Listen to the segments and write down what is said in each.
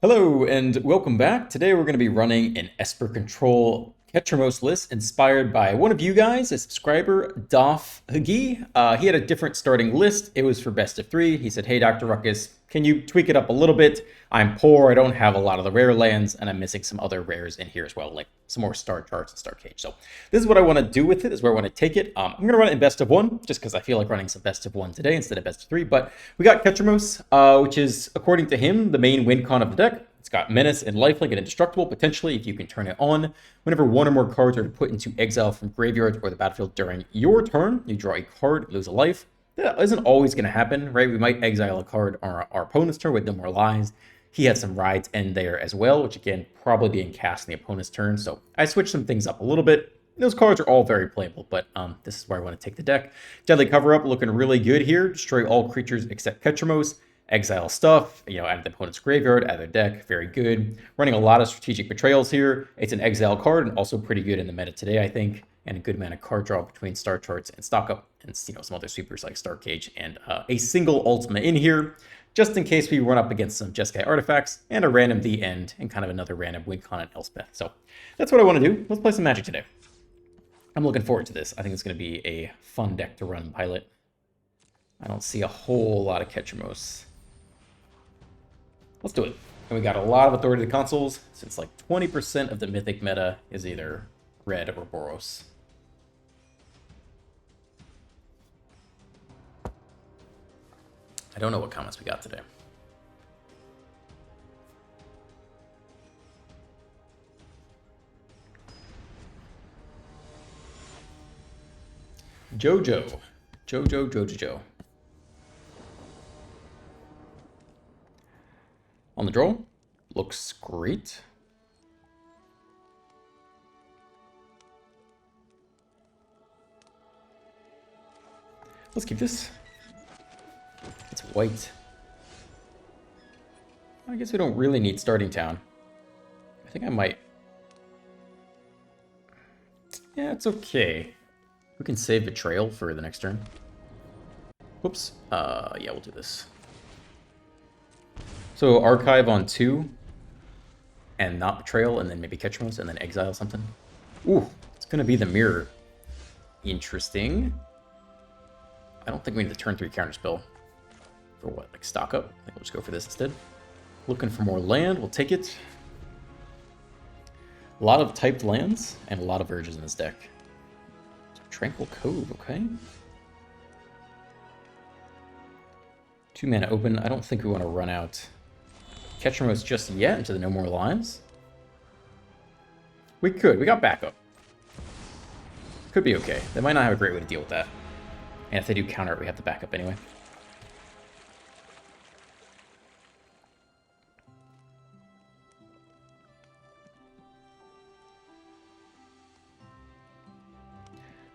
Hello and welcome back. Today we're going to be running an Esper Control Ketramose list inspired by one of you guys, a subscriber, Doff Hagi. He had a different starting list. It was for best of 3. He said, hey, Dr. Ruckus, can you tweak it up a little bit? I'm poor, I don't have a lot of the rare lands, and I'm missing some other rares in here as well, like some more star charts and star cage. So this is what I want to do with it, this is where I want to take it. I'm going to run it in best of 1, just because I feel like running some best of 1 today instead of best of 3. But we got Ketramose, which is, according to him, the main win con of the deck. It's got Menace and Lifelink and Indestructible, potentially, if you can turn it on. Whenever one or more cards are put into exile from graveyards or the battlefield during your turn, you draw a card, lose a life. That isn't always going to happen, right? We might exile a card on our opponent's turn with no more lives. He had some rides in there as well, which again, probably being cast in the opponent's turn. So I switched some things up a little bit. Those cards are all very playable, but this is where I want to take the deck. Deadly Cover-Up looking really good here. Destroy all creatures except Ketramose. Exile stuff, out of the opponent's graveyard, out of their deck, very good. Running a lot of Strategic Betrayals here. It's an exile card and also pretty good in the meta today, I think. And a good amount of card draw between Star Charts and Stock Up and some other sweepers like Star Cage and a single Ultima in here, just in case we run up against some Jeskai artifacts and a random The End and kind of another random WinCon and Elspeth. So that's what I want to do. Let's play some Magic today. I'm looking forward to this. I think it's going to be a fun deck to run Pilot. I don't see a whole lot of Ketramose. Let's do it. And we got a lot of authority to consoles, since like 20% of the Mythic meta is either red or Boros. I don't know what comments we got today. Jojo. On the draw, looks great. Let's keep this. It's white. I guess we don't really need starting town. I think I might. Yeah, it's okay. We can save Betrayal for the next turn. Whoops. Yeah, we'll do this. So Archive on 2, and not Betrayal, and then maybe Ketramose, and then exile something. Ooh, it's going to be the Mirror. Interesting. I don't think we need the turn 3 counterspell. For what, like Stock Up? I think we'll just go for this instead. Looking for more land, we'll take it. A lot of typed lands, and a lot of urges in this deck. Tranquil Cove, okay. 2 mana open, I don't think we want to run out Ketramose just yet into the no more lives. We could. We got backup. Could be okay. They might not have a great way to deal with that. And if they do counter it, we have the backup anyway.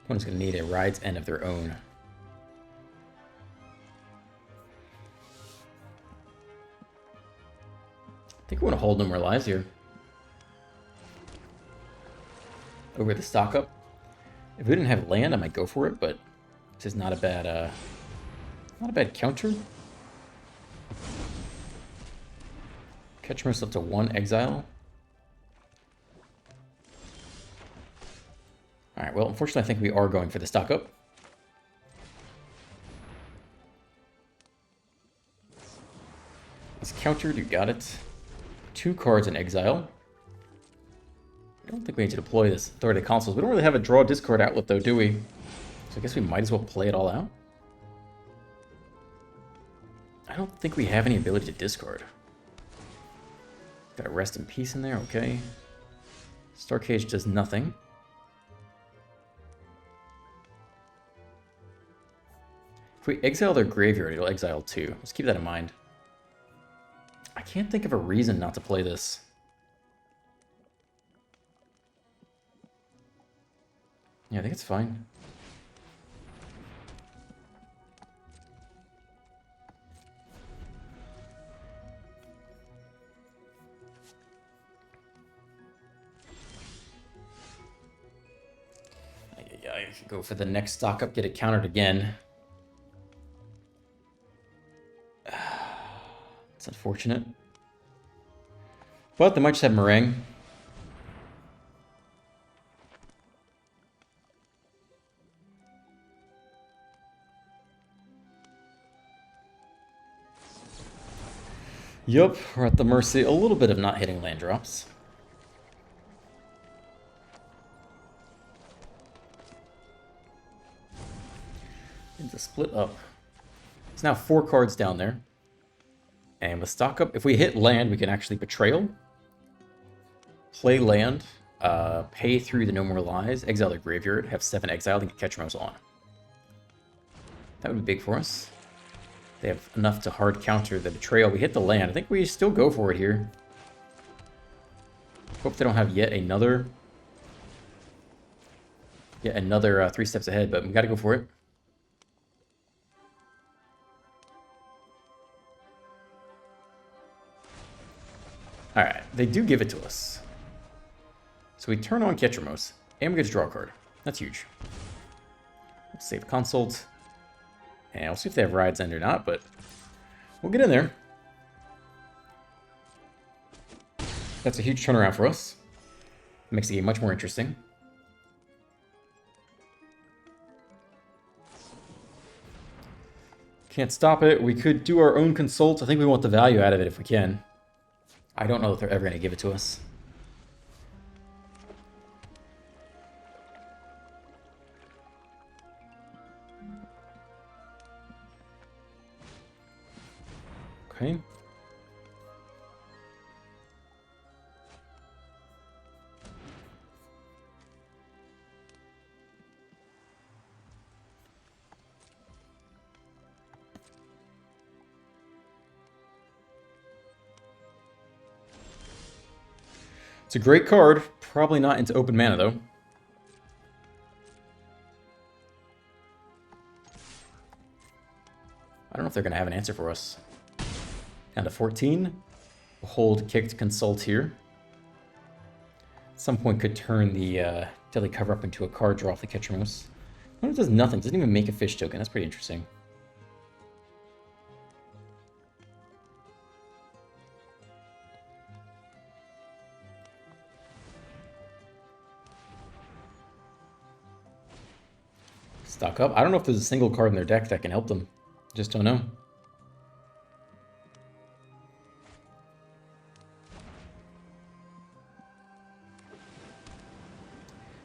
Opponent's going to need a Ride's End of their own. I think we want to hold no more lives here. Over the Stock Up. If we didn't have land, I might go for it, but this is not a bad counter. Ketramose up to 1 exile. Alright, well, unfortunately, I think we are going for the Stock Up. It's countered, you got it. 2 cards in exile. I don't think we need to deploy this Authority to Consoles. We don't really have a draw discard outlet though, do we? So I guess we might as well play it all out. I don't think we have any ability to discard. Got a Rest in Peace in there, okay. Star Cage does nothing. If we exile their graveyard, it'll exile 2. Let's keep that in mind. I can't think of a reason not to play this. Yeah, I think it's fine. I go for the next Stock Up, get it countered again. It's unfortunate. But they might just have Meringue. Yup, we're at the mercy a little bit of not hitting land drops. And to split up. It's now 4 cards down there. And with stock up, if we hit land, we can actually Betrayal. Play land, pay through the No More Lies, exile their graveyard, have 7 exiled, and get Ketramose on. That would be big for us. They have enough to hard counter the Betrayal. We hit the land. I think we still go for it here. Hope they don't have yet another 3 steps ahead, but we gotta go for it. Alright, they do give it to us. So we turn on Ketramose, and we get to draw a card. That's huge. We'll save Consult. And we'll see if they have Ride's End or not, but we'll get in there. That's a huge turnaround for us. Makes the game much more interesting. Can't stop it. We could do our own Consult. I think we want the value out of it if we can. I don't know if they're ever going to give it to us. Okay. It's a great card. Probably not into open mana, though. I don't know if they're going to have an answer for us. Down to 14. We'll hold kicked Consult here. At some point could turn the Deadly Cover Up into a card draw off the Ketramose. What if it does nothing? It doesn't even make a fish token. That's pretty interesting. Stock up. I don't know if there's a single card in their deck that can help them. Just don't know.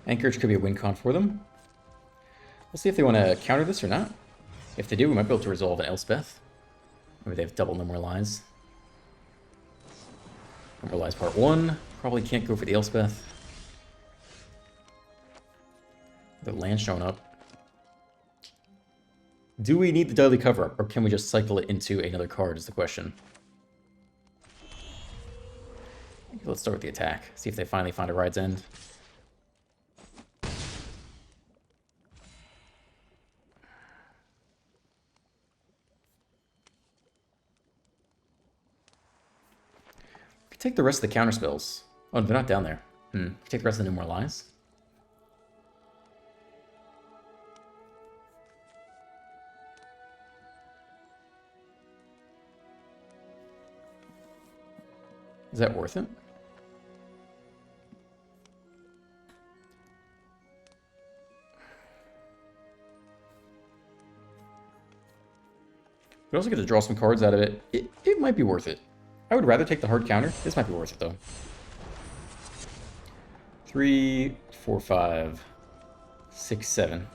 Anchorage could be a win con for them. We'll see if they want to counter this or not. If they do, we might be able to resolve an Elspeth. Maybe they have double No More Lies. No More Lies part 1. Probably can't go for the Elspeth. The land showing up. Do we need the Deadly Cover-Up, or can we just cycle it into another card is the question. Let's start with the attack. See if they finally find a Ride's End. We take the rest of the counter spells. Oh, they're not down there. Take the rest of the No More Lies. Is that worth it? We also get to draw some cards out of it. It might be worth it. I would rather take the hard counter. This might be worth it, though. 3, 4, 5, 6, 7.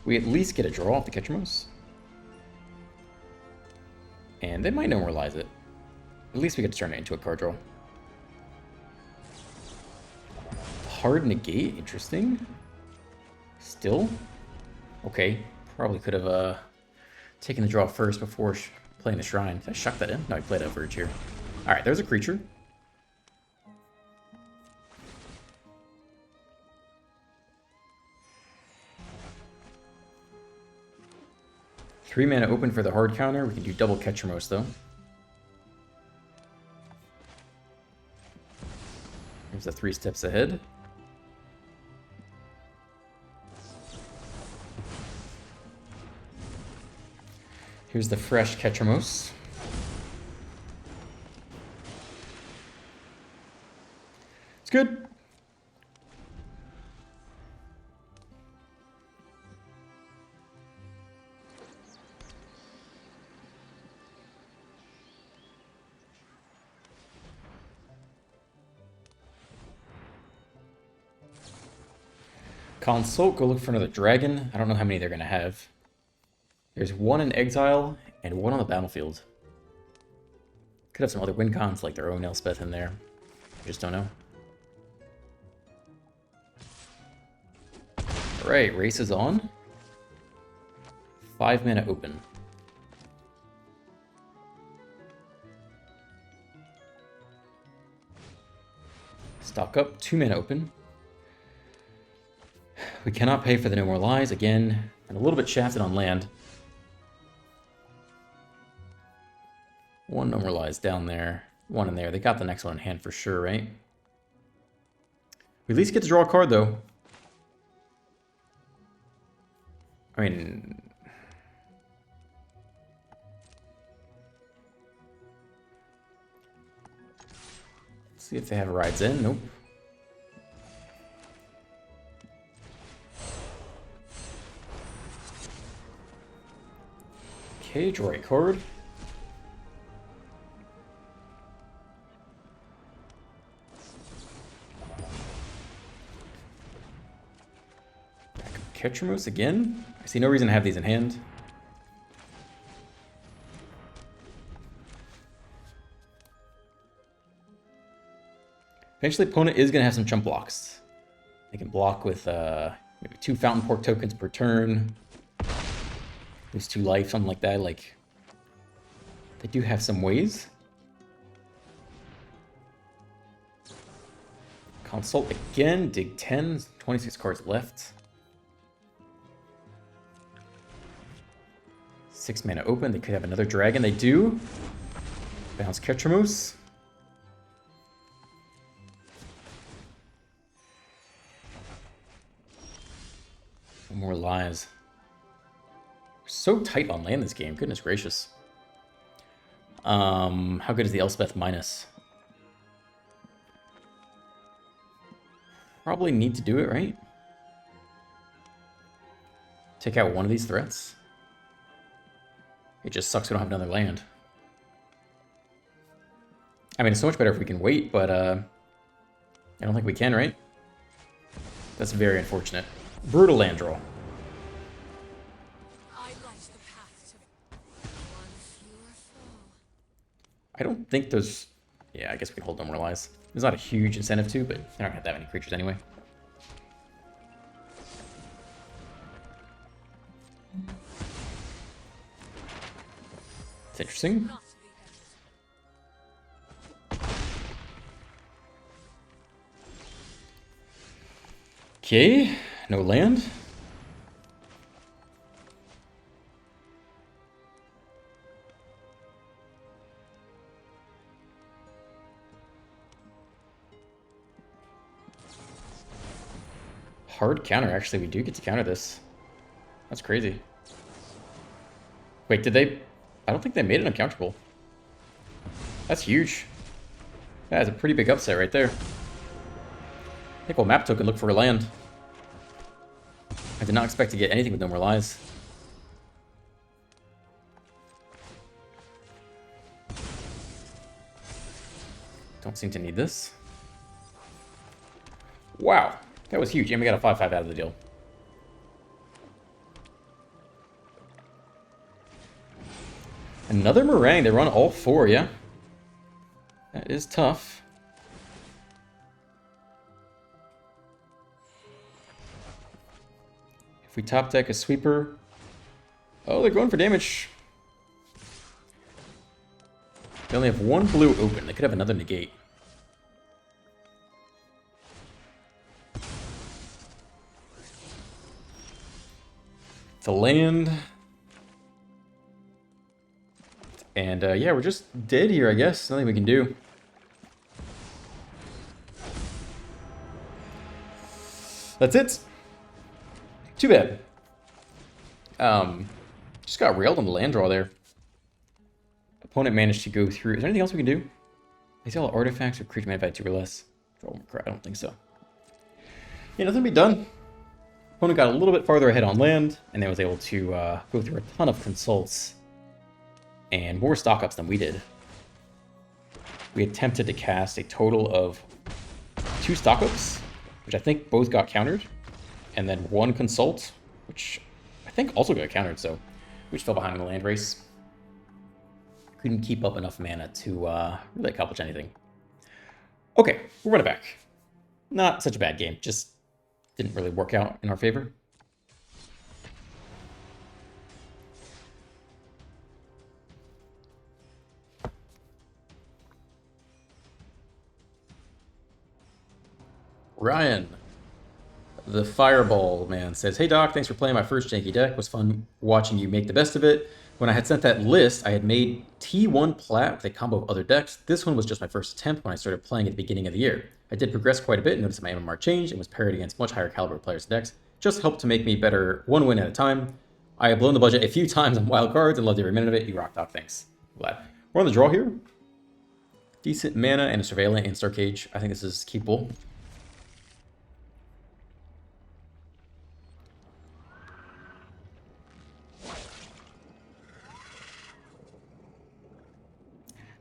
We at least get a draw off the Ketramose. And they might No More Lies it. At least we get to turn it into a card draw. Hard negate, interesting. Still? Okay, probably could have taken the draw first before playing the Shrine. Did I shuck that in? No, I played a Verge here. Alright, there's a creature. Three mana open for the hard counter. We can do double Ketramose though. Here's the 3 steps ahead. Here's the fresh Ketramose. It's good. Consult, go look for another dragon. I don't know how many they're going to have. There's one in exile and one on the battlefield. Could have some other win cons like their own Elspeth in there. Just don't know. Alright, race is on. 5 mana open. Stock up, 2 mana open. We cannot pay for the No More Lies again, and a little bit shafted on land. One No More Lies down there, one in there. They got the next one in hand for sure, right? We at least get to draw a card, though. I mean... Let's see if they have rides in. Nope. Okay, draw a card. Ketramose again? I see no reason to have these in hand. Eventually, opponent is going to have some chump blocks. They can block with maybe 2 Fountain Pork tokens per turn. Lose 2 life, something like that. Like, they do have some ways. Consult again, dig 10, 26 cards left. 6 mana open, they could have another dragon, they do. Bounce Ketramose. No more lives. We're so tight on land this game, goodness gracious. How good is the Elspeth minus? Probably need to do it, right? Take out one of these threats. It just sucks we don't have another land. I mean, it's so much better if we can wait, but I don't think we can, right? That's very unfortunate. Brutal land draw. I don't think there's... Yeah, I guess we can hold No More Lies. There's not a huge incentive to, but they're not going to have that many creatures anyway. It's interesting. Okay, no land. Hard counter, actually. We do get to counter this. That's crazy. Wait, did they... I don't think they made it uncounterable. That's huge. That's a pretty big upset right there. I think we'll map token look for a land. I did not expect to get anything with No More Lies. Don't seem to need this. Wow. That was huge, and we got a 5-5 out of the deal. Another meringue. They run all 4, yeah? That is tough. If we top deck a sweeper... Oh, they're going for damage. They only have 1 blue open. They could have another negate. To land. And yeah, we're just dead here, I guess. Nothing we can do. That's it. Too bad. Just got railed on the land draw there. Opponent managed to go through. Is there anything else we can do? Exile artifacts or creature manifest 2 or less. Draw more. I don't think so. Yeah, nothing to be done. Opponent got a little bit farther ahead on land, and then was able to go through a ton of consults and more stock ups than we did. We attempted to cast a total of 2 stock ups, which I think both got countered, and then 1 consult, which I think also got countered, so we just fell behind in the land race. Couldn't keep up enough mana to really accomplish anything. Okay, we'll run it back. Not such a bad game, just didn't really work out in our favor. Ryan, the Fireball man, says, "Hey Doc, thanks for playing my first janky deck. It was fun watching you make the best of it. When I had sent that list, I had made T1 Plat with a combo of other decks. This one was just my first attempt when I started playing at the beginning of the year. I did progress quite a bit, noticed my MMR changed, and was paired against much higher caliber players' decks. Just helped to make me better one win at a time. I have blown the budget a few times on wild cards and loved every minute of it. You rock, Doc. Thanks. Glad. We're on the draw here. Decent mana and a Surveillant and Star Cage. I think this is keepable.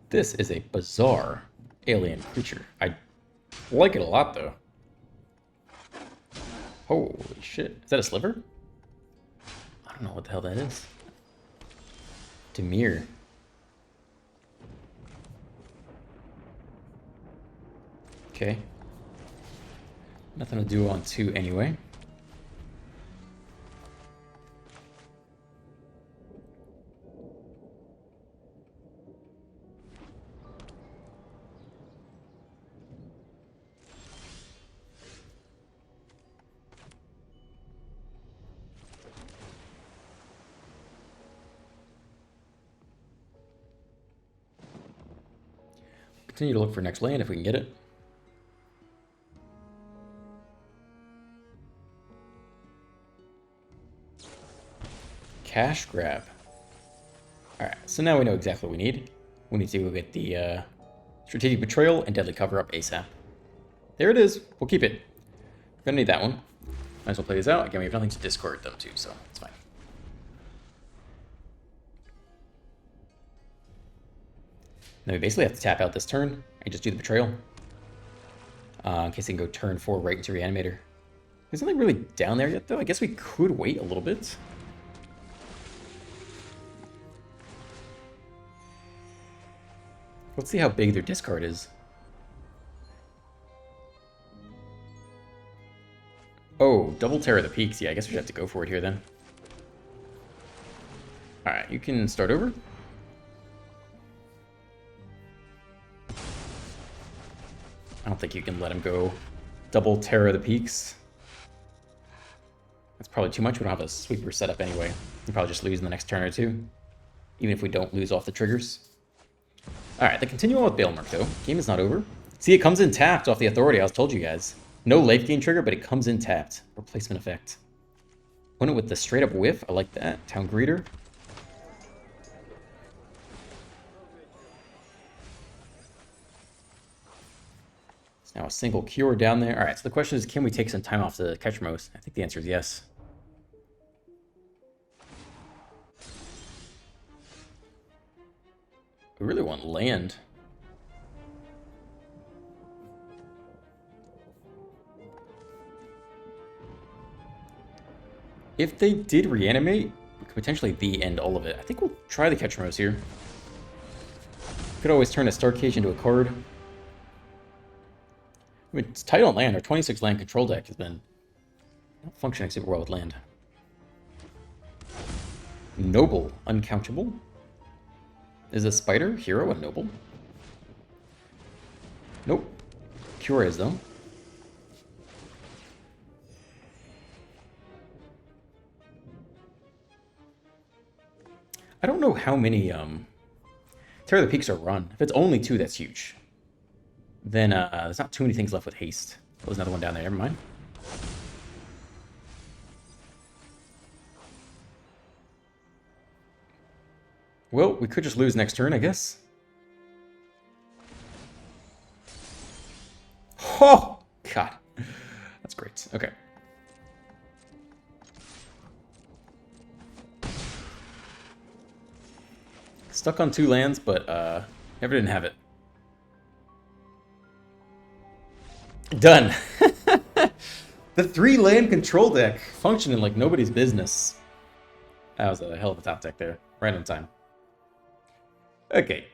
This is a bizarre alien creature. I like it a lot, though. Holy shit. Is that a sliver? I don't know what the hell that is. Demir. Okay. Nothing to do on 2 anyway. Continue to look for next land if we can get it. Cash grab. Alright, so now we know exactly what we need. We need to go get the Strategic Betrayal and Deadly Cover-Up ASAP. There it is. We'll keep it. We're gonna need that one. Might as well play this out. Again, we have nothing to discard them to, so it's fine. Then we basically have to tap out this turn and just do the Betrayal. In case they can go turn 4 right into Reanimator. There's nothing really down there yet, though. I guess we could wait a little bit. Let's see how big their discard is. Oh, double Terror of the Peaks. Yeah, I guess we should have to go for it here then. Alright, you can start over. I don't think you can let him go double Terror of the Peaks. That's probably too much. We don't have a sweeper set up anyway. We'll probably just lose in the next turn or 2. Even if we don't lose off the triggers. Alright, they continue on with Balemark though. Game is not over. See, it comes in tapped off the Authority. I told you guys. No life gain trigger, but it comes in tapped. Replacement effect. Won it with the straight up whiff. I like that. Town Greeter. It's now a single cure down there. Alright, so the question is, can we take some time off the Ketramose? I think the answer is yes. We really want land. If they did reanimate, we could potentially end all of it. I think we'll try the Ketramose here. Could always turn a Star Cage into a card. I mean, it's tight on land. Our 26 land control deck has been not functioning super well with land. Noble, uncountable. Is a Spider hero a noble? Nope. Cure is though. I don't know how many Terror of the Peaks are run. If it's only 2, that's huge. Then there's not too many things left with haste. Oh, there's another one down there. Never mind. Well, we could just lose next turn, I guess. Oh, God. That's great. Okay. Stuck on 2 lands, but never didn't have it. Done. The 3 land control deck functioning like nobody's business. That was a hell of a top deck there. Right on time. Okay.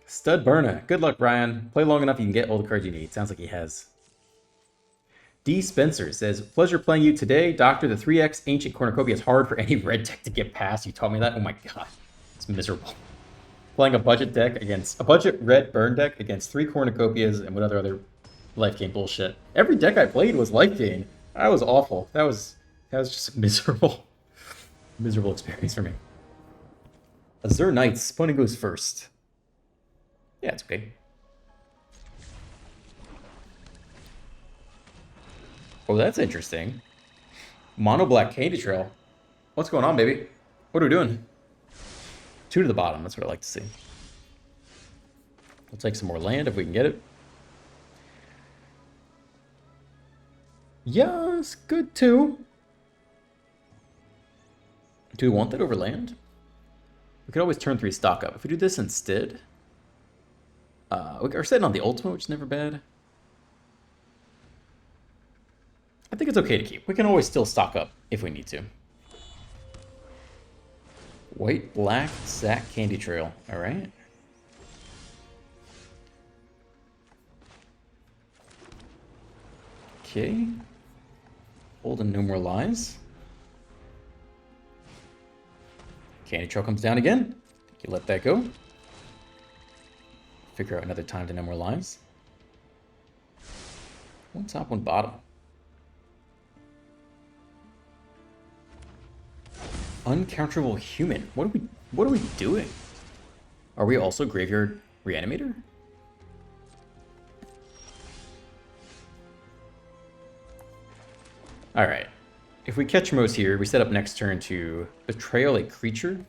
Stud Burner. Good luck, Brian. Play long enough, you can get all the cards you need. Sounds like he has. D. Spencer says, pleasure playing you today. Doctor, the 3X Ancient Cornucopia is hard for any red deck to get past. You taught me that? Oh my god. It's miserable. Playing a budget deck against... a budget red burn deck against 3 Cornucopias and whatever other life gain bullshit. Every deck I played was life gain. That was awful. That was just a miserable experience for me. Azure Knights. Opponent goes first. Yeah, it's okay. Oh, that's interesting. Mono Black Candy Trail. What's going on, baby? What are we doing? 2 to the bottom. That's what I like to see. We'll take some more land if we can get it. Yes, good too. Do we want that over land? We could always turn 3 stock up. If we do this instead... we're sitting on the Ultima, which is never bad. I think it's okay to keep. We can always still stock up if we need to. White, black, Zack Candy Trail. All right. Okay. Hold and no more lies. Candy Trail comes down again. You let that go. Figure out another time to no more lies. 1 top, 1 bottom. Uncounterable Human. What are we doing? Are we also Graveyard Reanimator? Alright. If we Ketramose here, we set up next turn to Betrayal a creature.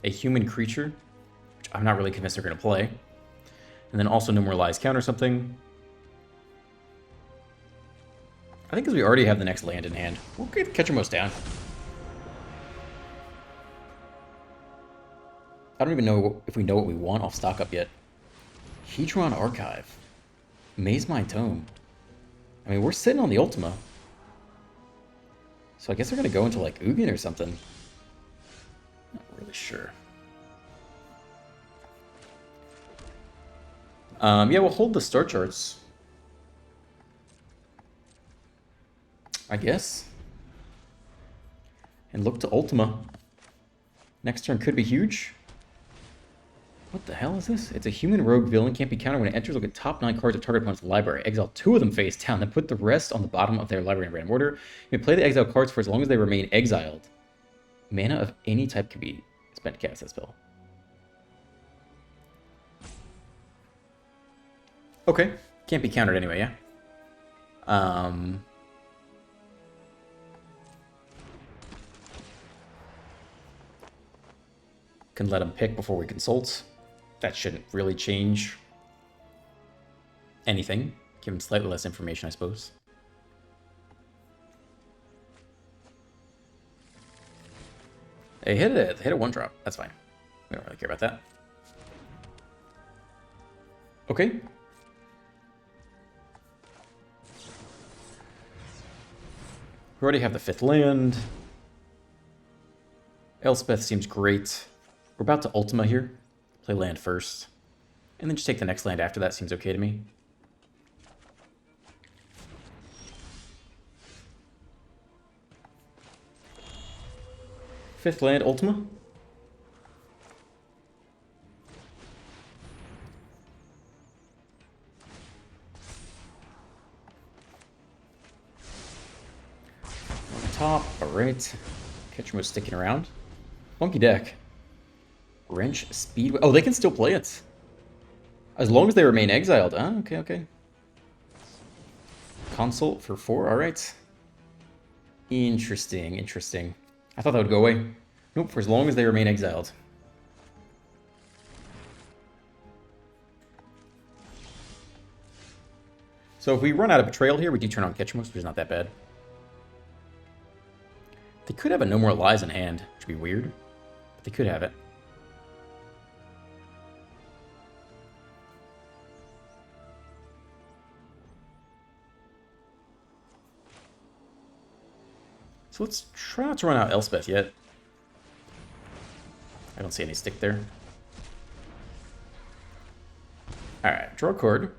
A human creature. Which I'm not really convinced they're going to play. And then also No More Lies counter something. I think because we already have the next land in hand, we'll get Ketramose down. I don't even know if we know what we want off stock up yet. Hedron Archive. Maze Mind Tome. I mean, we're sitting on the Ultima. So I guess they're going to go into like Ugin or something. Not really sure. Yeah, we'll hold the star charts. I guess. And look to Ultima. Next turn could be huge. What the hell is this? It's a human rogue villain, can't be countered when it enters. Look at top 9 cards of target opponent's library. Exile 2 of them face down, then put the rest on the bottom of their library in random order. You may play the exiled cards for as long as they remain exiled. Mana of any type can be spent to cast that spell. Okay. Can't be countered anyway, yeah? Can let him pick before we consult. That shouldn't really change anything. Give him slightly less information, I suppose. They hit a 1-drop. That's fine. We don't really care about that. Okay. We already have the 5th land. Elspeth seems great. We're about to Ultima here. Play land first. And then just take the next land after that. Seems okay to me. Fifth land, Ultima. On top, alright. Ketramose sticking around. Funky deck. Wrench, Speedway. Oh, they can still play it. As long as they remain exiled. Ah, okay, okay. Consult for 4, alright. Interesting, interesting. I thought that would go away. Nope, for as long as they remain exiled. So if we run out of Betrayal here, we do turn on Ketramose, which is not that bad. They could have a No More Lies in hand, which would be weird. But they could have it. So let's try not to run out Elspeth yet. I don't see any stick there. Alright, draw a card.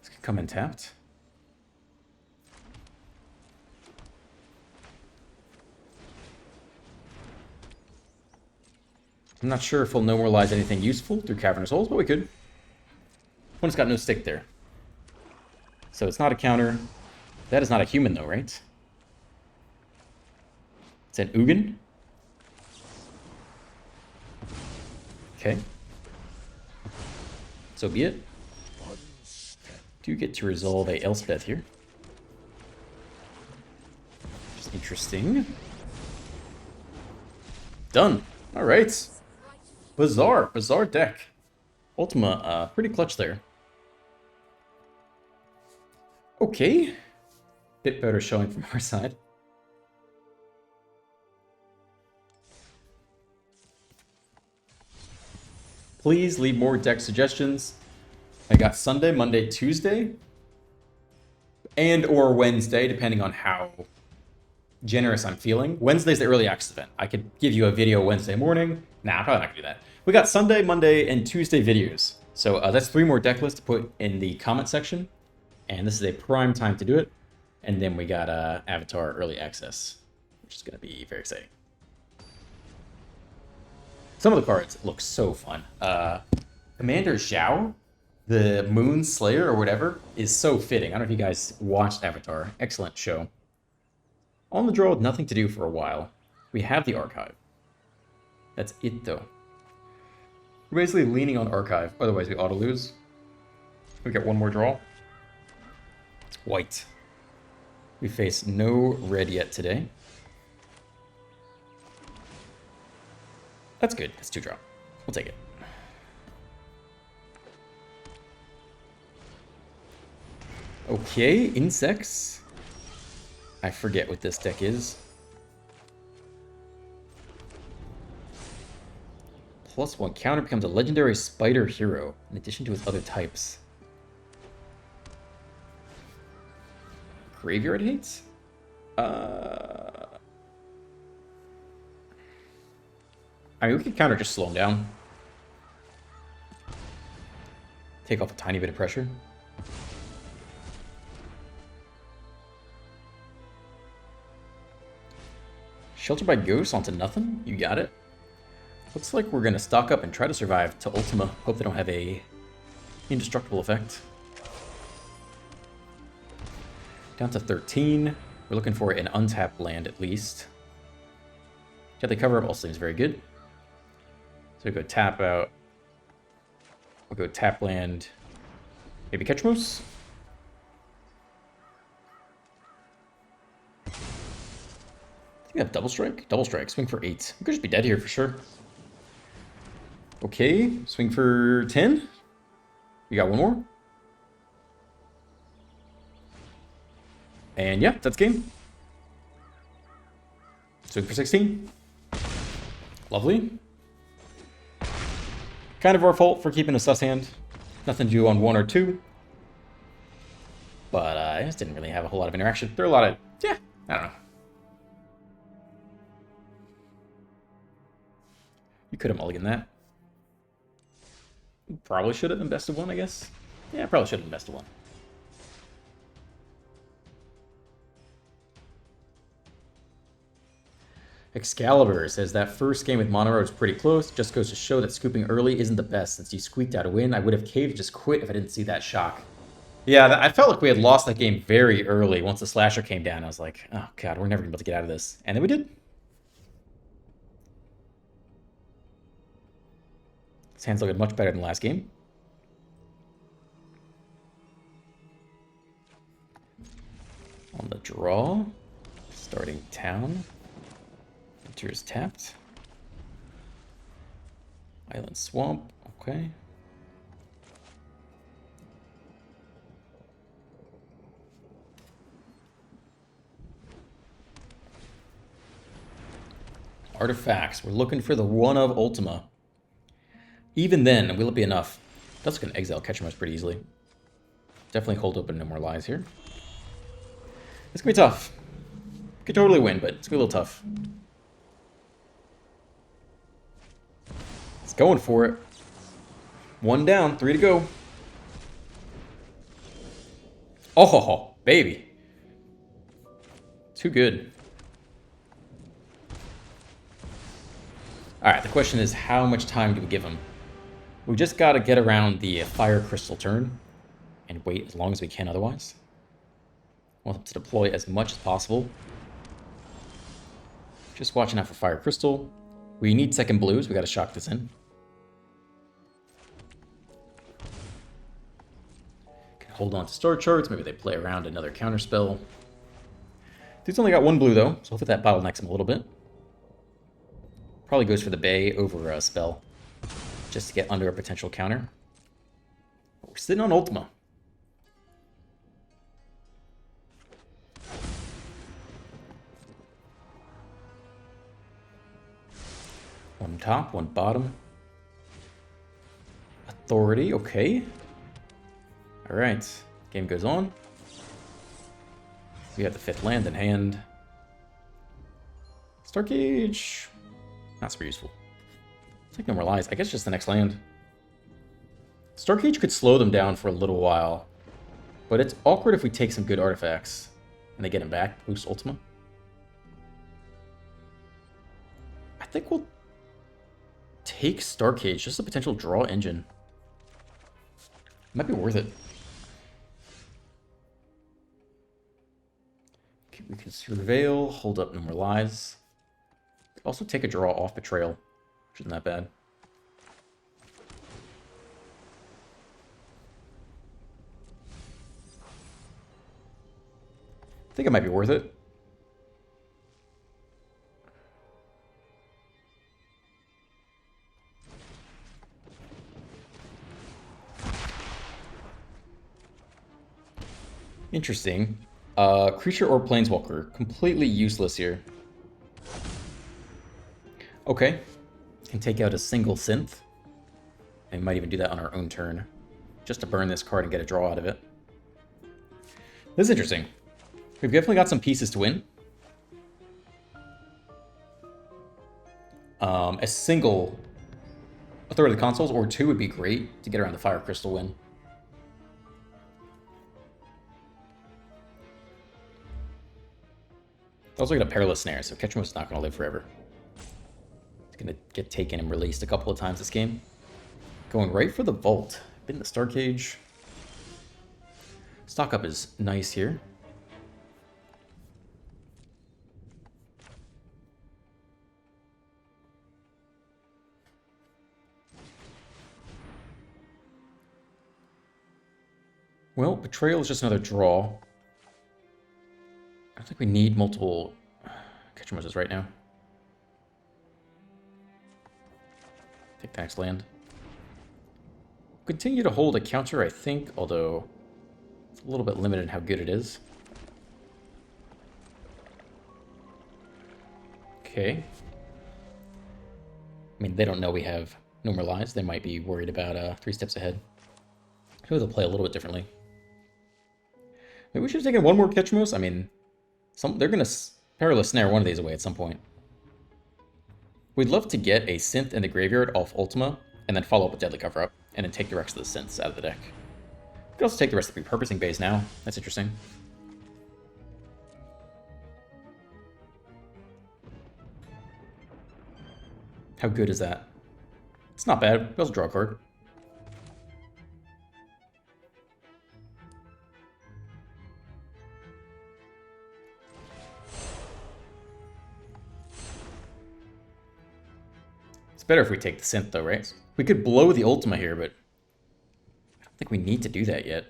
This could come in tapped. I'm not sure if we'll No More Lies anything useful through Cavernous Holes, but we could. Opponent's got no stick there. So it's not a counter. That is not a human, though, right? It's an Ugin. Okay. So be it. Do get to resolve a Elspeth here. Which is interesting. Done. All right. Bizarre deck. Ultima, pretty clutch there. Okay. Bit better showing from our side. Please leave more deck suggestions. I got Sunday, Monday, Tuesday, and or Wednesday, depending on how generous I'm feeling. Wednesday's the early access event. I could give you a video Wednesday morning. Nah, I'm probably not gonna do that. We got Sunday, Monday, and Tuesday videos. So that's 3 more deck lists to put in the comment section. And this is a prime time to do it. And then we got Avatar early access, which is gonna be very exciting. Some of the cards look so fun. Commander Zhao, the Moon Slayer or whatever, is so fitting. I don't know if you guys watched Avatar. Excellent show. On the draw with nothing to do for a while. We have the Archive. That's it, though. We're basically leaning on Archive. Otherwise, we auto-lose. We get one more draw. It's white. We face no red yet today. That's good. That's 2 drop. We'll take it. Okay, insects. I forget what this deck is. +1 counter becomes a legendary spider hero in addition to its other types. Graveyard hates? I mean, we could counter just slow him down. Take off a tiny bit of pressure. Shelter by Ghosts onto nothing? You got it. Looks like we're going to stock up and try to survive to Ultima. Hope they don't have a indestructible effect. Down to 13. We're looking for an untapped land at least. Yeah, the cover up also seems very good. So we go tap out. We'll go tap land. Maybe Ketramose? We have double strike? Double strike. Swing for 8. We could just be dead here for sure. Okay. Swing for 10. We got one more. And yeah, that's game. Swing for 16. Lovely. Kind of our fault for keeping a sus hand. Nothing to do on 1 or 2. But I just didn't really have a whole lot of interaction. There are a lot of... Yeah, I don't know. You could have mulliganed that. Probably should have been best of 1, I guess. Yeah, probably should have been best of 1. Excalibur says that first game with Mono was pretty close. Just goes to show that scooping early isn't the best. Since you squeaked out a win, I would have caved to just quit if I didn't see that shock. Yeah, I felt like we had lost that game very early. Once the slasher came down, I was like, oh god, we're never going to be able to get out of this. And then we did. This hand's looking much better than last game. On the draw, starting town. Enter is tapped. Island Swamp, okay. Artifacts. We're looking for the one of Ultima. Even then, will it be enough? That's going to exile Ketramose pretty easily. Definitely hold open No More Lies here. It's going to be tough. Could totally win, but it's going to be a little tough. It's going for it. 1 down, 3 to go. Oh, baby. Too good. Alright, the question is, how much time do we give him? We just got to get around the Fire Crystal turn and wait as long as we can otherwise. Want him to deploy as much as possible. Just watching out for Fire Crystal. We need second blues. We got to shock this in. Can hold on to star charts. Maybe they play around another counterspell. Dude's only got 1 blue though, so hopefully that bottlenecks him a little bit. Probably goes for the Bay over a spell, just to get under a potential counter. We're sitting on Ultima. One top, one bottom. Authority, okay. Alright, game goes on. We have the 5th land in hand. Starcage. Not super useful. It's like No More Lies. I guess just the next land. Starcage could slow them down for a little while. But it's awkward if we take some good artifacts. And they get him back. Boost Ultima. I think we'll take Starcage. Just a potential draw engine. Might be worth it. Okay, we can Surveil. Hold up No More Lies. Also take a draw off Betrayal, which isn't that bad. I think it might be worth it. Interesting. Creature or Planeswalker. Completely useless here. Okay, can take out a single synth. And we might even do that on our own turn. Just to burn this card and get a draw out of it. This is interesting. We've definitely got some pieces to win. A single Authority of the Consoles or 2 would be great to get around the Fire Crystal win. Also got a Perilous Snare, so Ketramose is not going to live forever. Gonna get taken and released a couple of times this game. Going right for the Vault. Been the Starcage. Stock up is nice here. Well, Betrayal is just another draw. I don't think we need multiple Ketramoses right now. Take the next land. Continue to hold a counter, I think, although it's a little bit limited in how good it is. Okay. I mean, they don't know we have No More Lies. They might be worried about 3 steps ahead. Maybe they'll play a little bit differently. Maybe we should have taken 1 more Ketramose. I mean, they're going to Perilous Snare one of these away at some point. We'd love to get a synth in the graveyard off Ultima, and then follow up with Deadly Cover-Up, and then take the rest of the synths out of the deck. We could also take the rest of the Repurposing Bays now. That's interesting. How good is that? It's not bad. We also draw a card. It's better if we take the synth, though, right? We could blow the Ultima here, but I don't think we need to do that yet.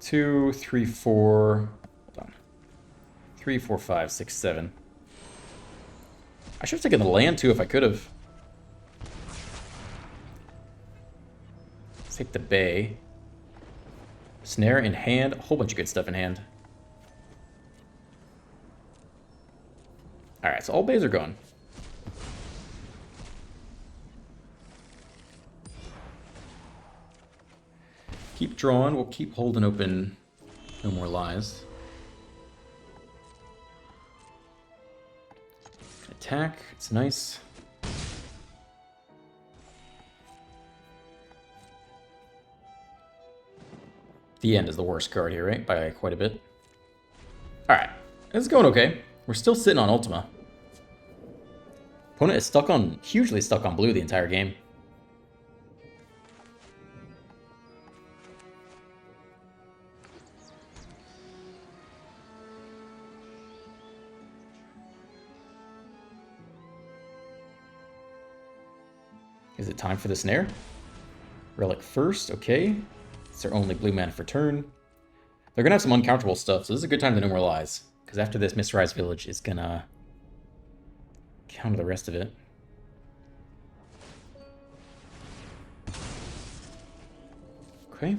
Two, three, four. Hold on. 3, 4, 5, 6, 7. I should have taken the land, too, if I could have. Let's take the Bay. Snare in hand. A whole bunch of good stuff in hand. Alright, so all bays are gone. Keep drawing. We'll keep holding open. No more lies. Attack. It's nice. The end is the worst card here, right? By quite a bit. Alright. It's going okay. We're still sitting on Ultima. Opponent is stuck on, hugely stuck on blue the entire game. Is it time for the snare? Relic first, okay. It's their only blue mana for turn. They're gonna have some uncounterable stuff, so this is a good time to No More Lies. Because after this, Mistrise Village is gonna counter the rest of it. Okay.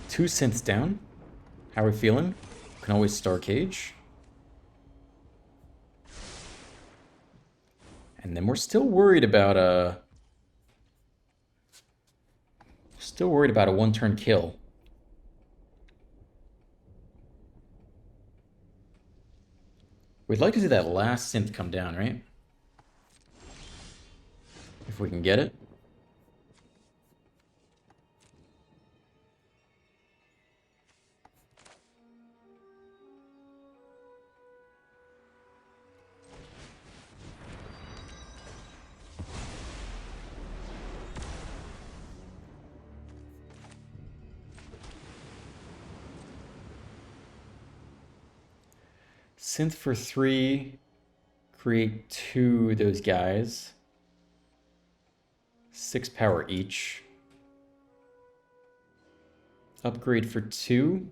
Two synths down. How are we feeling? Can always Star Cage. And then we're still worried about a one-turn kill. We'd like to see that last synth come down, right? If we can get it. Synth for 3, create 2 of those guys. 6 power each. Upgrade for 2.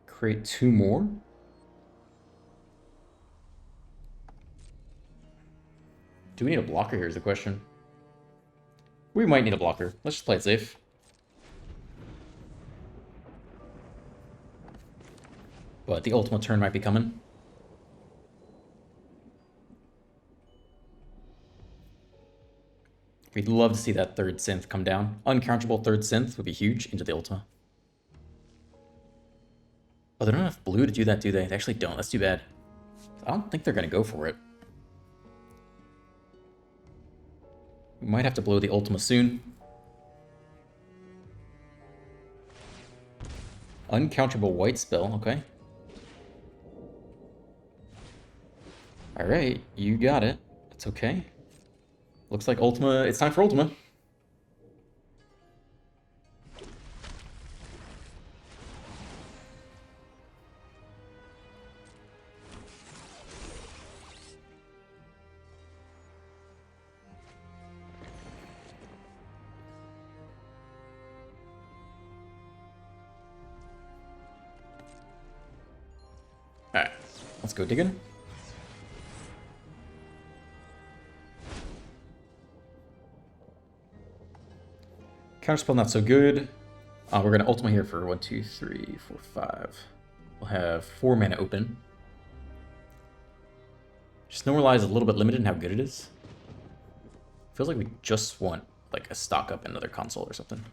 Create 2 more. Do we need a blocker here is the question. We might need a blocker. Let's just play it safe. But the ultimate turn might be coming. We'd love to see that third synth come down. Uncounterable third synth would be huge into the ultima. Oh, they don't have blue to do that, do they? They actually don't. That's too bad. I don't think they're going to go for it. We might have to blow the ultima soon. Uncounterable white spell, okay. Alright, you got it. It's okay. Looks like Ultima, it's time for Ultima. Alright, let's go digging. Counterspell not so good. We're going to Ultima here for 1, 2, 3, 4, 5. We'll have 4 mana open. Just No More Lies is a little bit limited in how good it is. Feels like we just want like a stock up in another console or something.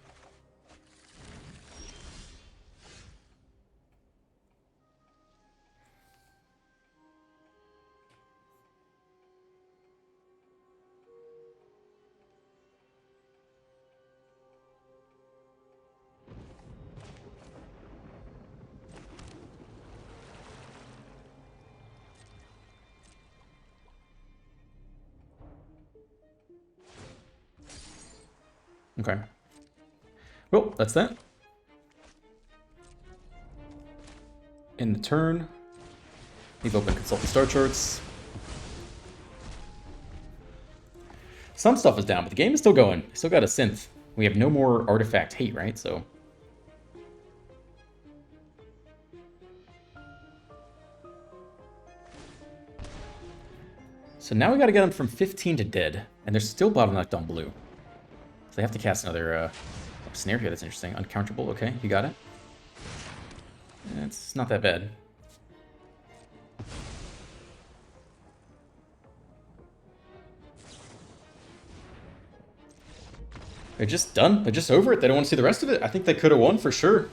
Okay. Well, that's that. In the turn, leave open consult the star charts. Some stuff is down, but the game is still going. We still got a synth. We have no more artifact hate, right? So So now we got to get them from 15 to dead, and they're still bottlenecked on blue. So they have to cast another snare here. That's interesting. Uncounterable. Okay, you got it. It's not that bad. They're just done. They're just over it. They don't want to see the rest of it. I think they could have won for sure.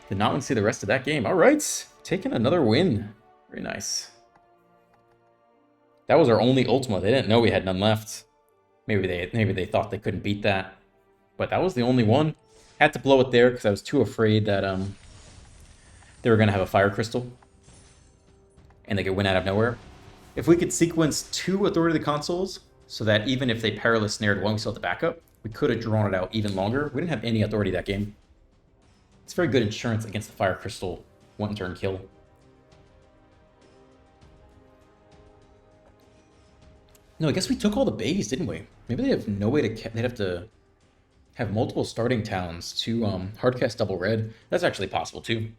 Did not want to see the rest of that game. All right, taking another win. Very nice. That was our only Ultima. They didn't know we had none left. Maybe they thought they couldn't beat that, but that was the only one. Had to blow it there because I was too afraid that they were gonna have a fire crystal and they could win out of nowhere. If we could sequence 2 Authority of the Consoles so that even if they perilous snared one, we still had the backup, we could have drawn it out even longer. We didn't have any authority that game. It's very good insurance against the fire crystal one-turn kill. No, I guess we took all the bays, didn't we? Maybe they have no way to... They'd have to have multiple starting towns to hardcast double red. That's actually possible, too.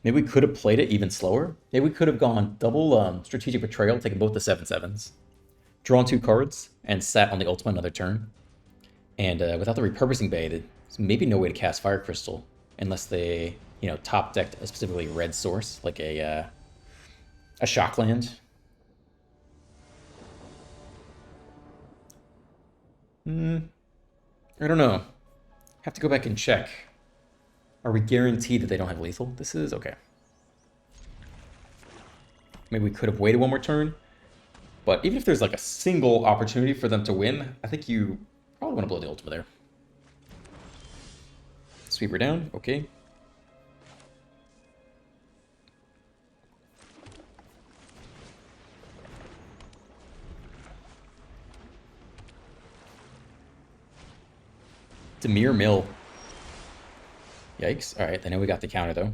Maybe we could have played it even slower. Maybe we could have gone double Strategic Betrayal, taken both the 7/7s, drawn 2 cards, and sat on the Ultima another turn. And without the Repurposing Bay, there's maybe no way to cast Fire Crystal unless they, you know, top-decked a specifically red source, like a Shockland. I don't know. Have to go back and check. Are we guaranteed that they don't have lethal? This is okay. Maybe we could have waited one more turn. But even if there's like a single opportunity for them to win, I think you probably want to blow the Ultima there. Sweep her down. Okay. Demir Mill. Yikes. Alright, I know we got the counter, though.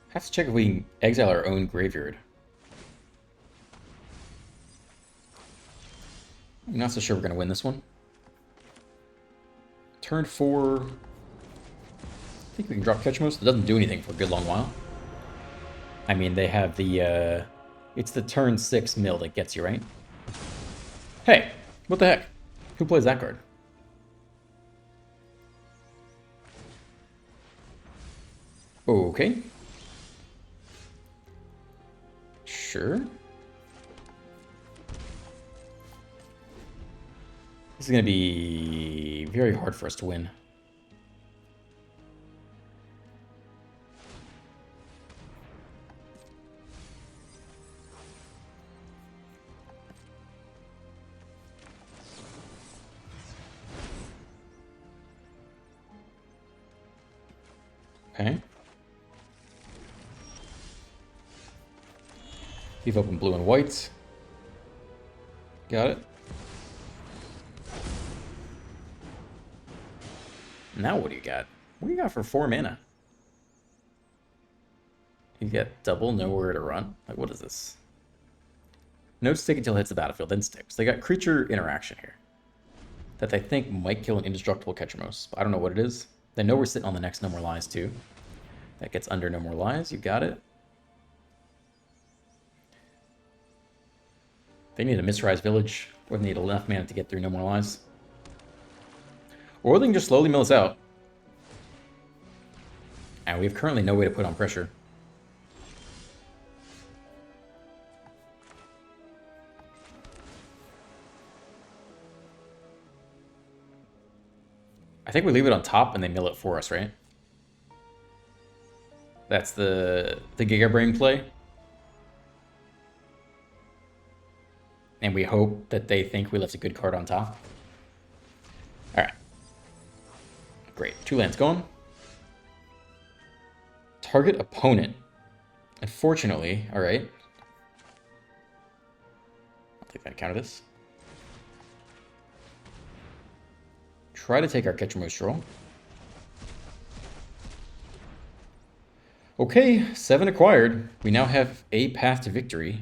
Have to check if we can exile our own graveyard. I'm not so sure we're going to win this one. Turn 4... I think we can drop Ketramose. It doesn't do anything for a good long while. I mean, they have the, it's the turn 6 mill that gets you, right? Hey, what the heck? Who plays that card? Okay. Sure. This is going to be very hard for us to win. Okay. Leave open blue and white. Got it. Now what do you got? What do you got for 4 mana? You get double, nowhere to run. Like, what is this? No stick until it hits the battlefield, then sticks. They got creature interaction here that they think might kill an indestructible Ketramose. I don't know what it is. They know we're sitting on the next No More Lies, too. That gets under No More Lies. You got it. They need a Misrise Village, or they need enough mana to get through No More Lies. Or they can just slowly mill us out. And we have currently no way to put on pressure. I think we leave it on top and they mill it for us, right? That's the Giga Brain play. And we hope that they think we left a good card on top. Alright. Great. 2 lands gone. Target opponent. Unfortunately, alright. I'll take that, counter this. Try to take our Ketramose draw. Okay, 7 acquired. We now have a path to victory.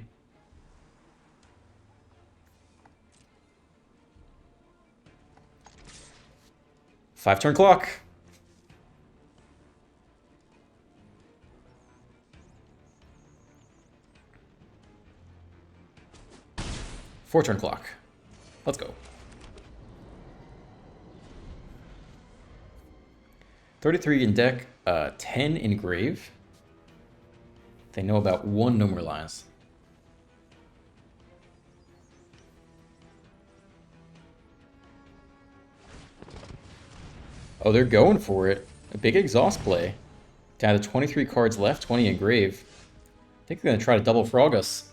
5-turn clock. Four-turn clock. Let's go. 33 in deck, 10 in grave. They know about 1 No More Lies. Oh, they're going for it. A big exhaust play. Down to 23 cards left, 20 in grave. I think they're going to try to double frog us.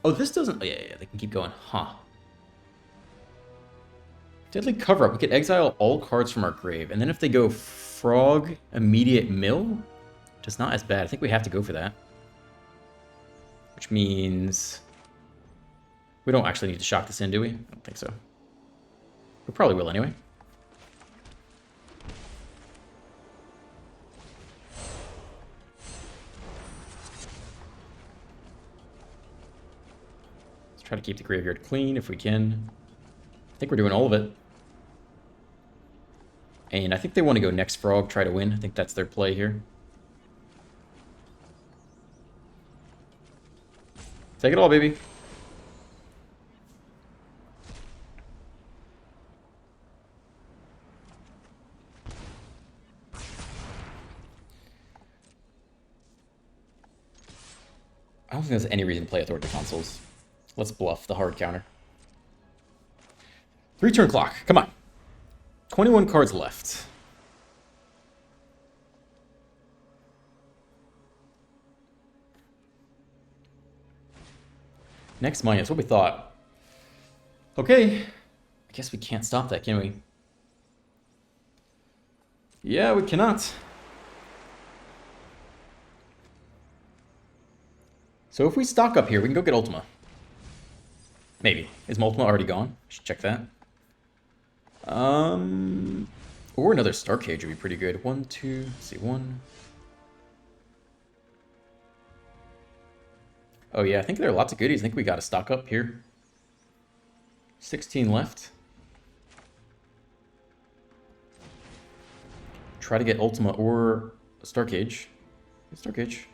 Oh, this doesn't... Oh, yeah, they can keep going. Huh. Deadly Cover-Up. We could exile all cards from our grave. And then if they go frog, immediate mill, just not as bad. I think we have to go for that. Which means... we don't actually need to shock this in, do we? I don't think so. We probably will anyway. Try to keep the graveyard clean if we can. I think we're doing all of it. And I think they want to go next frog, try to win. I think that's their play here. Take it all, baby. I don't think there's any reason to play Authority Consoles. Let's bluff the hard counter. 3-turn clock. Come on. 21 cards left. Next money. That's what we thought. Okay. I guess we can't stop that, can we? Yeah, we cannot. So if we stock up here, we can go get Ultima. Maybe. Is Ultima already gone? Should check that. Or another Star Cage would be pretty good. 1, 2, let's see, 1. Oh yeah, I think there are lots of goodies. I think we got to stock up here. 16 left. Try to get Ultima or Star Cage. Star Cage.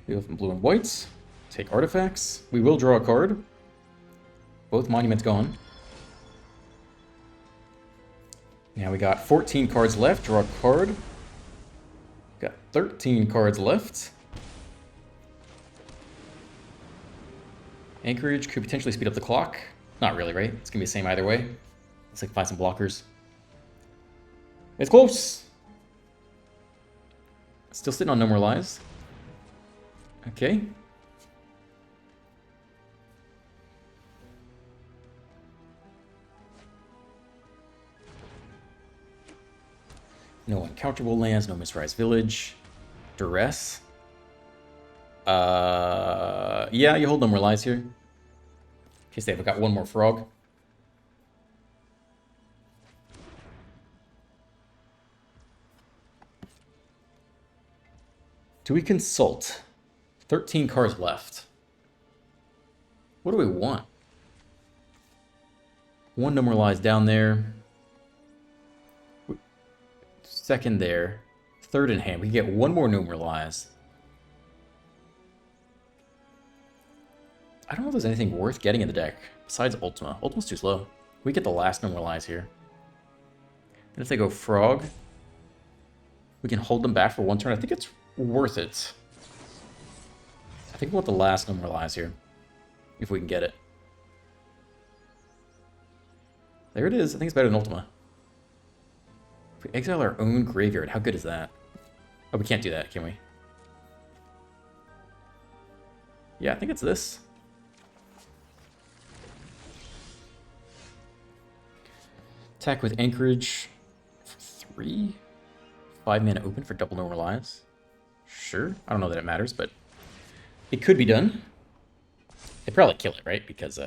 We go from blue and whites. Take artifacts. We will draw a card. Both monuments gone. Now we got 14 cards left. Draw a card. Got 13 cards left. Anchorage could potentially speed up the clock. Not really, right? It's going to be the same either way. Let's like find some blockers. It's close. Still sitting on No More Lies. Okay. No uncountable lands, no misrized village. Duress. Yeah, you hold No More Lies here. In case they've got one more frog. Do we consult? 13 cards left. What do we want? One No More Lies down there. Second there. Third in hand. We can get one more No More Lies. I don't know if there's anything worth getting in the deck besides Ultima. Ultima's too slow. We get the last No More Lies here. And if they go Frog, we can hold them back for one turn. I think it's worth it. I think we want the last No More Lies here, if we can get it. There it is. I think it's better than Ultima. If we exile our own graveyard, how good is that? Oh, we can't do that, can we? Yeah, I think it's this. Attack with Anchorage for 3. 5 mana open for double No More Lies. Sure. I don't know that it matters, but it could be done. They'd probably kill it, right? Because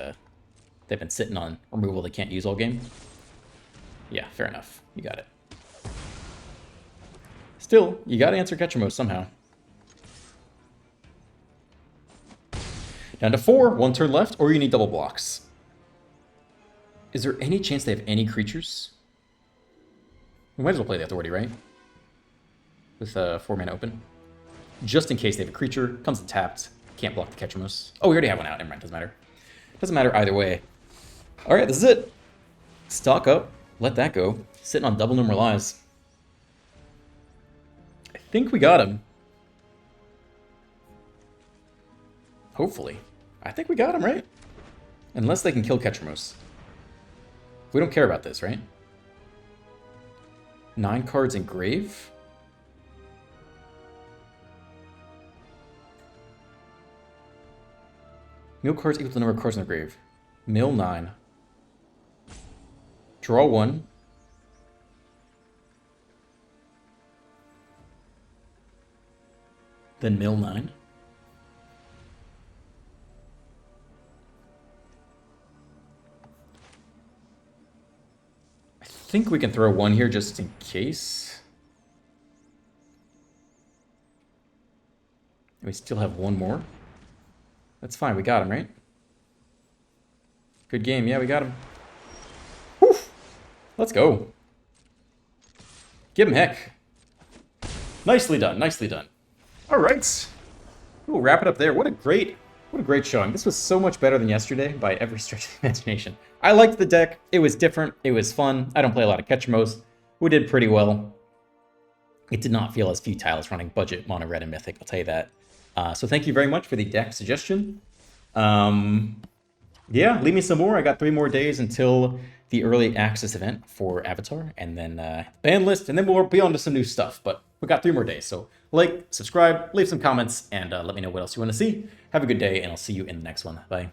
they've been sitting on removal they can't use all game. Yeah, fair enough. You got it. Still, you gotta answer Ketramose somehow. Down to 4, 1 turn left, or you need double blocks. Is there any chance they have any creatures? We might as well play the authority, right? With 4 mana open. Just in case they have a creature, comes untapped, can't block the Ketramose. Oh, we already have one out, never mind, doesn't matter. Doesn't matter either way. Alright, this is it. Stock up, let that go. Sitting on double number lives. I think we got him. Hopefully. I think we got him, right? Unless they can kill Ketramose. We don't care about this, right? 9 cards in grave? Mill cards equal to the number of cards in the grave. Mill 9. Draw 1. Then mill 9. I think we can throw 1 here just in case. We still have 1 more. That's fine, we got him, right? Good game, yeah, we got him. Whew. Let's go. Give him heck. Nicely done, nicely done. All right, we'll wrap it up there. What a great showing. This was so much better than yesterday by every stretch of the imagination. I liked the deck. It was different. It was fun. I don't play a lot of Ketramose. We did pretty well. It did not feel as futile as running budget mono red and Mythic, I'll tell you that. So thank you very much for the deck suggestion. Yeah, leave me some more. I got 3 more days until the early access event for Avatar, and then ban list, and then we'll be on to some new stuff. But we got 3 more days, so like, subscribe, leave some comments, and let me know what else you want to see. Have a good day, and I'll see you in the next one. Bye.